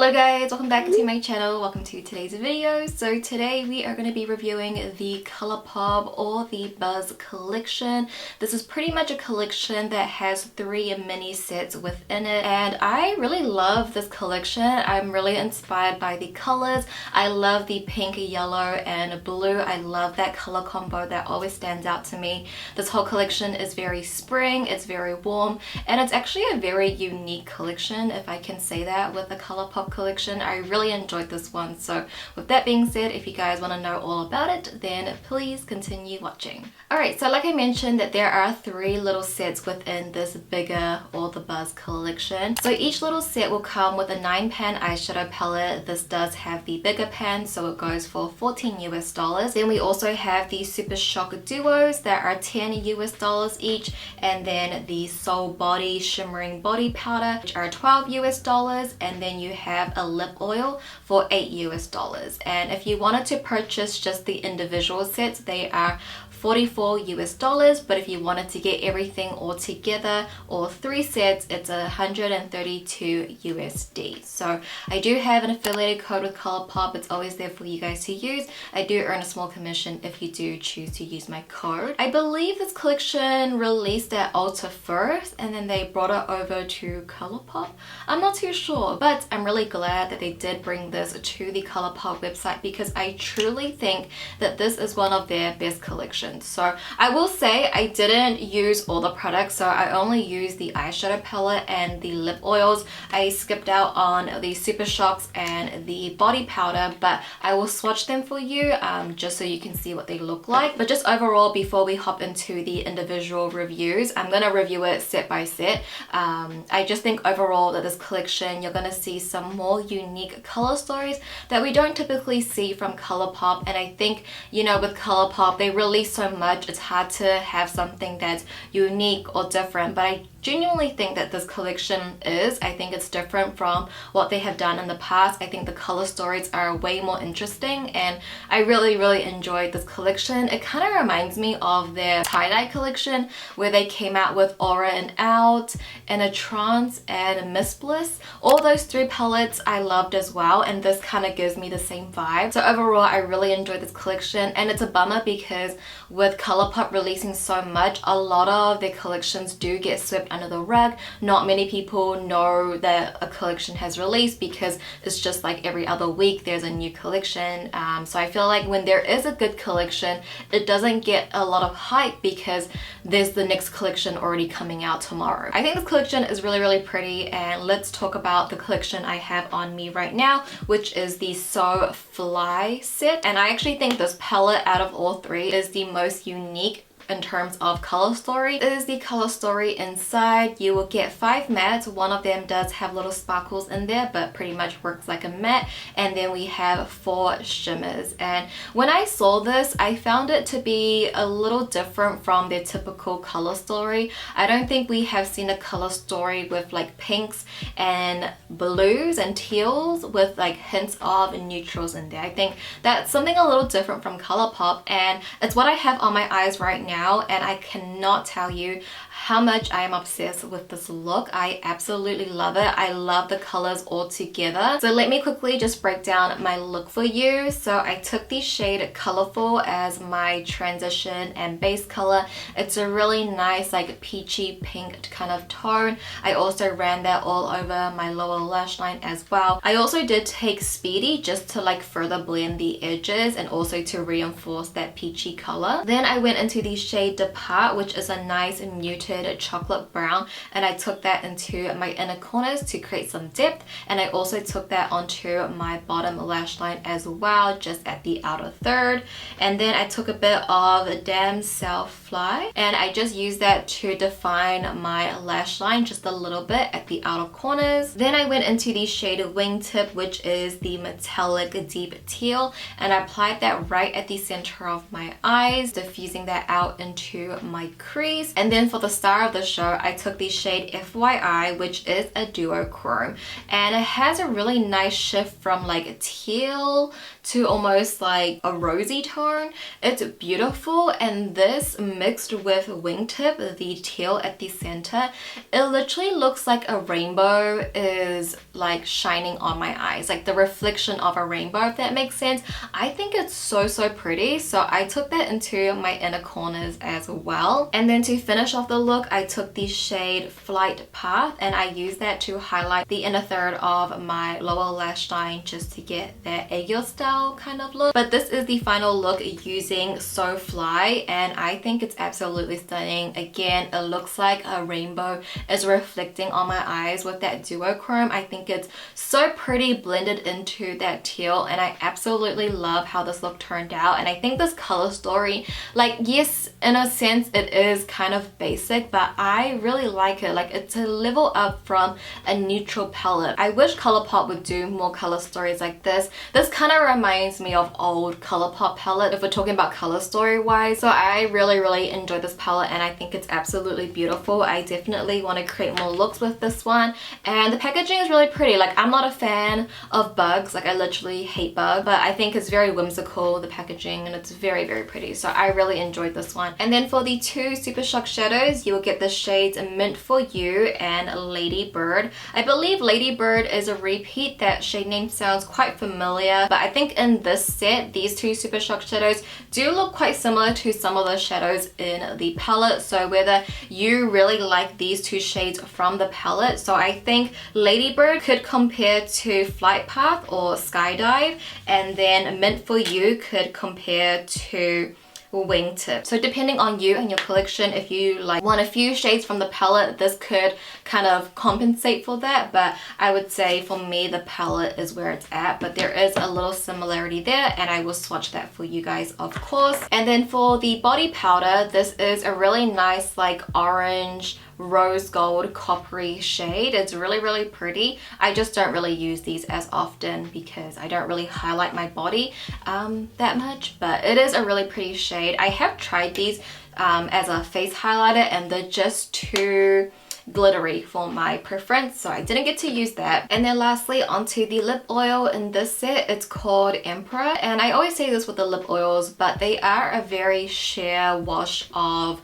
Hello guys, welcome back to my channel. Welcome to today's video. So today we are going to be reviewing the Colourpop or the Buzz collection. This is pretty much a collection that has 3 mini sets within it, and I really love this collection. I'm really inspired by the colors. I love the pink, yellow and blue. I love that color combo. That always stands out to me. This whole collection is very spring, it's very warm, and it's actually a very unique collection, if I can say that, with the Colourpop collection. I really enjoyed this one. So with that being said, if you guys want to know all about it, then please continue watching. Alright, so like I mentioned, that there are 3 little sets within this bigger or the Buzz collection. So each little set will come with a 9-pan eyeshadow palette. This does have the bigger pan, so it goes for $14 US. Then we also have the Super Shock duos that are $10 US each, and then the Soul Body Shimmering Body Powder, which are $12 US, and then you have a lip oil for $8 US. And if you wanted to purchase just the individual sets, they are $44 US, but if you wanted to get everything all together, all 3 sets, it's $132 USD. So I do have an affiliated code with Colourpop. It's always there for you guys to use. I do earn a small commission if you do choose to use my code. I believe this collection released at Ulta first, and then they brought it over to Colourpop. I'm not too sure, but I'm really glad that they did bring this to the Colourpop website, because I truly think that this is one of their best collections. So I will say I didn't use all the products, so I only used the eyeshadow palette and the lip oils. I skipped out on the Super Shocks and the body powder, but I will swatch them for you just so you can see what they look like. But just overall, before we hop into the individual reviews, I'm going to review it set by set. I just think overall that this collection, you're going to see some more unique color stories that we don't typically see from Colourpop. And I think, you know, with Colourpop, they release so much, it's hard to have something that's unique or different, but I genuinely think that this collection is. I think it's different from what they have done in the past. I think the color stories are way more interesting, and I really enjoyed this collection. It kind of reminds me of their tie-dye collection, where they came out with Aura and Out, and a Trance, and Miss Bliss. All those 3 palettes I loved as well, and this kind of gives me the same vibe. So overall, I really enjoyed this collection, and it's a bummer because with Colourpop releasing so much, a lot of their collections do get swept under the rug. Not many people know that a collection has released because it's just like every other week there's a new collection. So I feel like when there is a good collection, it doesn't get a lot of hype because there's the next collection already coming out tomorrow. I think this collection is really pretty, and let's talk about the collection I have on me right now, which is the So Fly set. And I actually think this palette out of all 3 is the most unique in terms of color story. This is the color story inside. You will get 5 mattes. One of them does have little sparkles in there, but pretty much works like a matte. And then we have 4 shimmers. And when I saw this, I found it to be a little different from their typical color story. I don't think we have seen a color story with like pinks and blues and teals with like hints of neutrals in there. I think that's something a little different from Colourpop, and it's what I have on my eyes right now. And I cannot tell you how much I am obsessed with this look. I absolutely love it. I love the colors all together. So let me quickly just break down my look for you. So I took the shade Colorful as my transition and base color. It's a really nice like peachy pink kind of tone. I also ran that all over my lower lash line as well. I also did take Speedy just to like further blend the edges and also to reinforce that peachy color. Then I went into the shade Depart, which is a nice muted chocolate brown, and I took that into my inner corners to create some depth, and I also took that onto my bottom lash line as well, just at the outer third. And then I took a bit of Damn Self Fly, and I just used that to define my lash line just a little bit at the outer corners. Then I went into the shade Wingtip, which is the metallic deep teal, and I applied that right at the center of my eyes, diffusing that out go into my crease. And then for the star of the show, I took the shade FYI, which is a duochrome, and it has a really nice shift from like teal to almost like a rosy tone. It's beautiful, and this mixed with wingtip, the teal at the center, it literally looks like a rainbow is like shining on my eyes, like the reflection of a rainbow, if that makes sense. I think it's so pretty, so I took that into my inner corners as well. And then to finish off the look, I took the shade Flight Path, and I used that to highlight the inner third of my lower lash line just to get that Aegyo style kind of look. But this is the final look using So Fly, and I think it's absolutely stunning. Again, it looks like a rainbow is reflecting on my eyes with that duochrome. I think it's so pretty blended into that teal, and I absolutely love how this look turned out. And I think this color story, like, yes, in a sense it is kind of basic, but I really like it. Like, it's a level up from a neutral palette. I wish Colourpop would do more color stories like this. This kind of reminds me of old Colourpop palette if we're talking about color story wise. So I really enjoyed this palette, and I think it's absolutely beautiful. I definitely want to create more looks with this one, and the packaging is really pretty. Like, I'm not a fan of bugs, like I literally hate bugs, but I think it's very whimsical, the packaging, and it's very pretty. So I really enjoyed this one. And then for the two Super Shock shadows, you will get the shades Mint For You and Lady Bird. I believe Lady Bird is a repeat. That shade name sounds quite familiar, but I think in this set, these two Super Shock shadows do look quite similar to some of the shadows in the palette. So whether you really like these two shades from the palette, so I think Lady Bird could compare to Flight Path or Skydive, and then Mint For You could compare to Wingtip. So depending on you and your collection, if you like want a few shades from the palette, this could kind of compensate for that. But I would say for me, the palette is where it's at, but there is a little similarity there, and I will swatch that for you guys, of course. And then for the body powder, this is a really nice like orange rose gold coppery shade. It's really pretty. I just don't really use these as often because I don't really highlight my body that much, but it is a really pretty shade. I have tried these as a face highlighter, and they're just too glittery for my preference, so I didn't get to use that. And then lastly, onto the lip oil in this set. It's called Emperor, and I always say this with the lip oils, but they are a very sheer wash of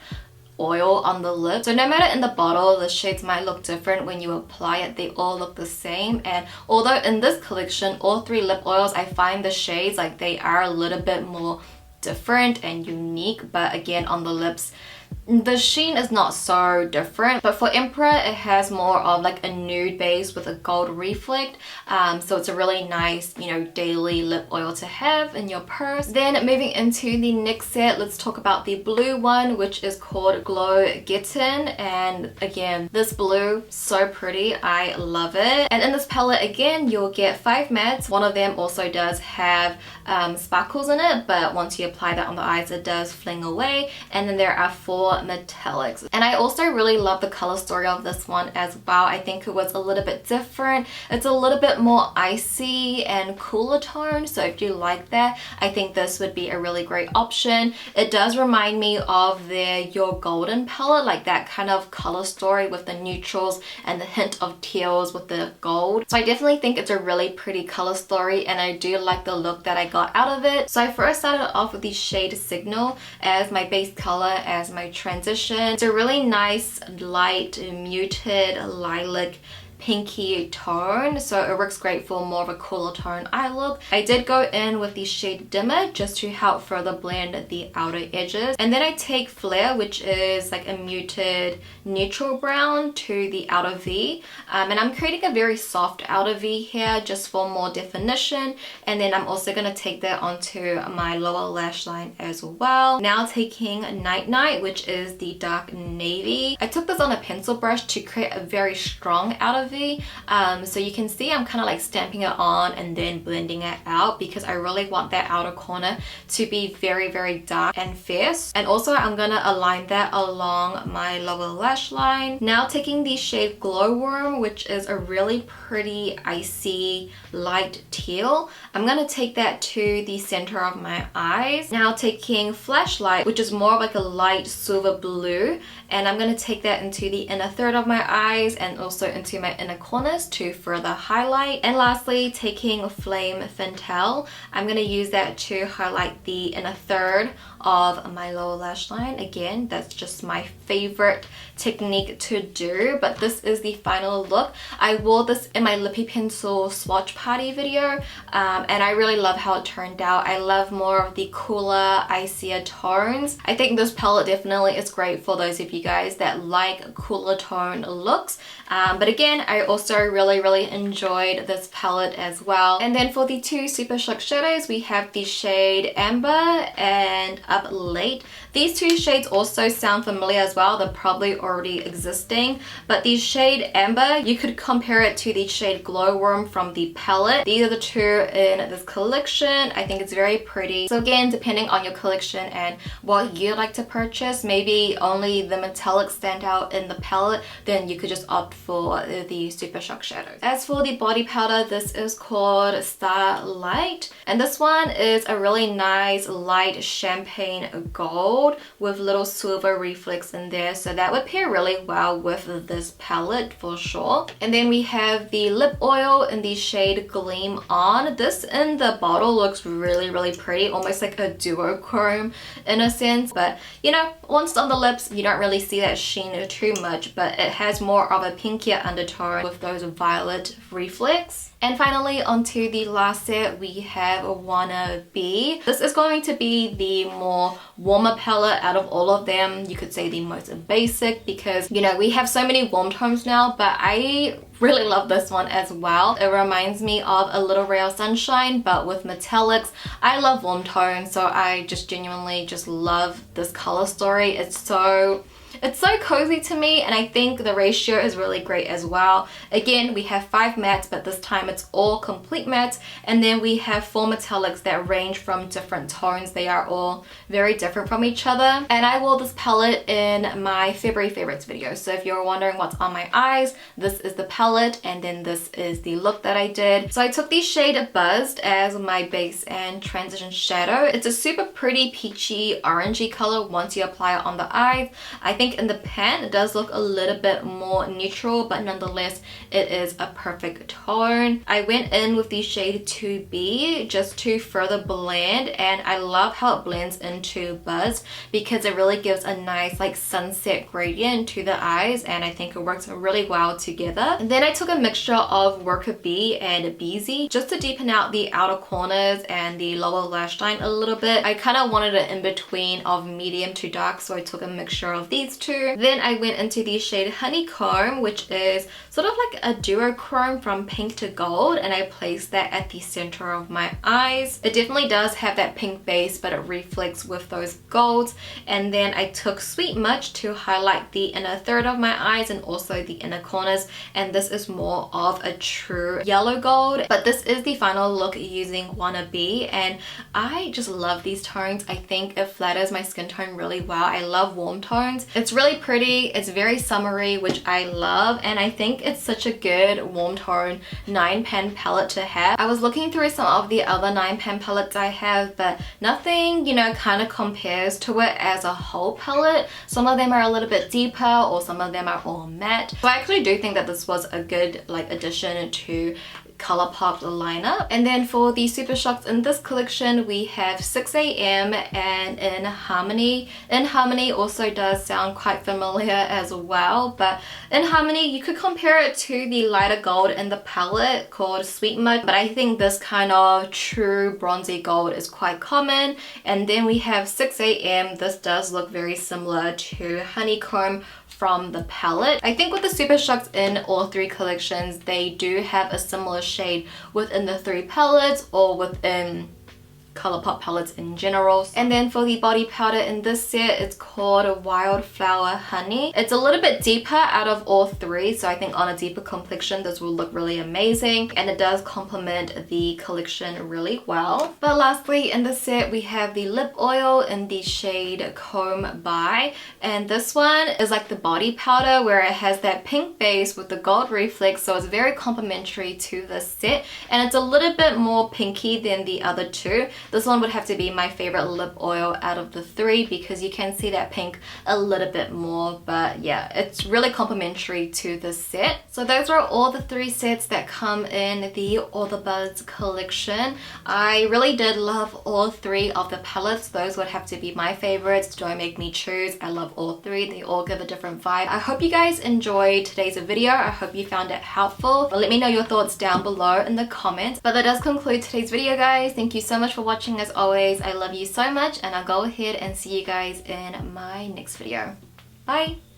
oil on the lip. So no matter in the bottle, the shades might look different. When you apply it, they all look the same. And although in this collection, all three lip oils, I find the shades like they are a little bit more different and unique, but again, on the lips, the sheen is not so different. But for Emperor, it has more of like a nude base with a gold reflect, so it's a really nice, you know, daily lip oil to have in your purse. Then moving into the next set, let's talk about the blue one, which is called Glow GETTEN. And again, this blue, so pretty, I love it. And in this palette, again, you'll get 5 mattes. One of them also does have sparkles in it, but once you apply that on the eyes, it does fling away. And then there are 4 metallics, and I also really love the color story of this one as well. I think it was a little bit different. It's a little bit more icy and cooler tone, so if you like that, I think this would be a really great option. It does remind me of their Your Golden palette, like that kind of color story with the neutrals and the hint of teals with the gold. So I definitely think it's a really pretty color story, and I do like the look that I got out of it. So I first started off with the shade Signal as my base color, as my transition. It's a really nice light muted lilac pinky tone, so it works great for more of a cooler tone eye look. I did go in with the shade Dimmer just to help further blend the outer edges, and then I take Flare, which is like a muted neutral brown, to the outer V, and I'm creating a very soft outer V here just for more definition. And then I'm also going to take that onto my lower lash line as well. Now taking Night Night, which is the dark navy. I took this on a pencil brush to create a very strong outer movie. So you can see I'm kind of like stamping it on and then blending it out because I really want that outer corner to be very, very dark and fierce. And also I'm gonna align that along my lower lash line. Now taking the shade Glowworm, which is a really pretty icy light teal, I'm gonna take that to the center of my eyes. Now taking Flashlight, which is more of like a light silver blue, and I'm going to take that into the inner third of my eyes and also into my inner corners to further highlight. And lastly, taking Flame Fintel, I'm going to use that to highlight the inner third of my lower lash line. Again, that's just my favorite technique to do, but this is the final look. I wore this in my lippy pencil swatch party video, and I really love how it turned out. I love more of the cooler, icier tones. I think this palette definitely is great for those of you guys that like cooler tone looks. But again, I also really enjoyed this palette as well. And then for the two Super Shock shadows, we have the shade Amber and Up Late. These two shades also sound familiar as well. They're probably already existing. But the shade Amber, you could compare it to the shade Glowworm from the palette. These are the two in this collection. I think it's very pretty. So again, depending on your collection and what you like to purchase, maybe only the metallics stand out in the palette, then you could just opt for the Super Shock shadows. As for the body powder, this is called Starlight, and this one is a really nice light champagne gold with little silver reflex in there, so that would pair really well with this palette for sure. And then we have the lip oil in the shade Gleam On. This in the bottle looks really pretty, almost like a duochrome in a sense, but you know, once on the lips you don't really see that sheen too much, but it has more of a pinkier undertone with those violet reflex. And finally, onto the last set, we have Wanna Be. This is going to be the more warmer palette out of all of them. You could say the most basic because, you know, we have so many warm tones now, but I really love this one as well. It reminds me of A Little Ray of Sunshine, but with metallics. I love warm tones, so I just genuinely just love this color story. It's so cozy to me, and I think the ratio is really great as well. Again, we have 5 mattes, but this time it's all complete mattes, and then we have 4 metallics that range from different tones. They are all very different from each other, and I wore this palette in my February favorites video. So if you're wondering what's on my eyes, this is the palette, and then this is the look that I did. So I took the shade Buzzed as my base and transition shadow. It's a super pretty peachy orangey color once you apply it on the eyes. I think in the pan it does look a little bit more neutral, but nonetheless it is a perfect tone. I went in with the shade 2B just to further blend, and I love how it blends into Buzz because it really gives a nice like sunset gradient to the eyes, and I think it works really well together. And then I took a mixture of Worker Bee and Beezy just to deepen out the outer corners and the lower lash line a little bit. I kind of wanted it in between of medium to dark, so I took a mixture of these two. Then I went into the shade Honeycomb, which is sort of like a duochrome from pink to gold, and I placed that at the center of my eyes. It definitely does have that pink base, but it reflects with those golds. And then I took Sweet Much to highlight the inner third of my eyes and also the inner corners, and this is more of a true yellow gold. But this is the final look using Wanna Be, and I just love these tones. I think it flatters my skin tone really well. I love warm tones. It's really pretty, it's very summery, which I love, and I think it's such a good warm tone 9-pan palette to have. I was looking through some of the other 9-pan palettes I have, but nothing, you know, kind of compares to it as a whole palette. Some of them are a little bit deeper, or some of them are all matte. So I actually do think that this was a good like addition to Colourpop lineup. And then for the Super Shocks in this collection, we have 6 AM and In Harmony. In Harmony also does sound quite familiar as well, but In Harmony, you could compare it to the lighter gold in the palette called Sweet Much, but I think this kind of true bronzy gold is quite common. And then we have 6 AM. This does look very similar to Honeycomb from the palette. I think with the Super Shocks in all 3 collections, they do have a similar shade within the 3 palettes or within Colourpop palettes in general. And then for the body powder in this set, it's called Wildflower Honey. It's a little bit deeper out of all three, so I think on a deeper complexion this will look really amazing, and it does complement the collection really well. But lastly in the set we have the lip oil in the shade Comb By, and this one is like the body powder where it has that pink base with the gold reflex, so it's very complementary to this set, and it's a little bit more pinky than the other two. This one would have to be my favorite lip oil out of the three because you can see that pink a little bit more, but yeah, it's really complementary to this set. So those are all the three sets that come in the All the Buzz collection. I really did love all three of the palettes. Those would have to be my favorites. Don't make me choose. I love all three. They all give a different vibe. I hope you guys enjoyed today's video. I hope you found it helpful. But let me know your thoughts down below in the comments. But that does conclude today's video, guys. Thank you so much for watching as always. I love you so much, and I'll go ahead and see you guys in my next video. Bye!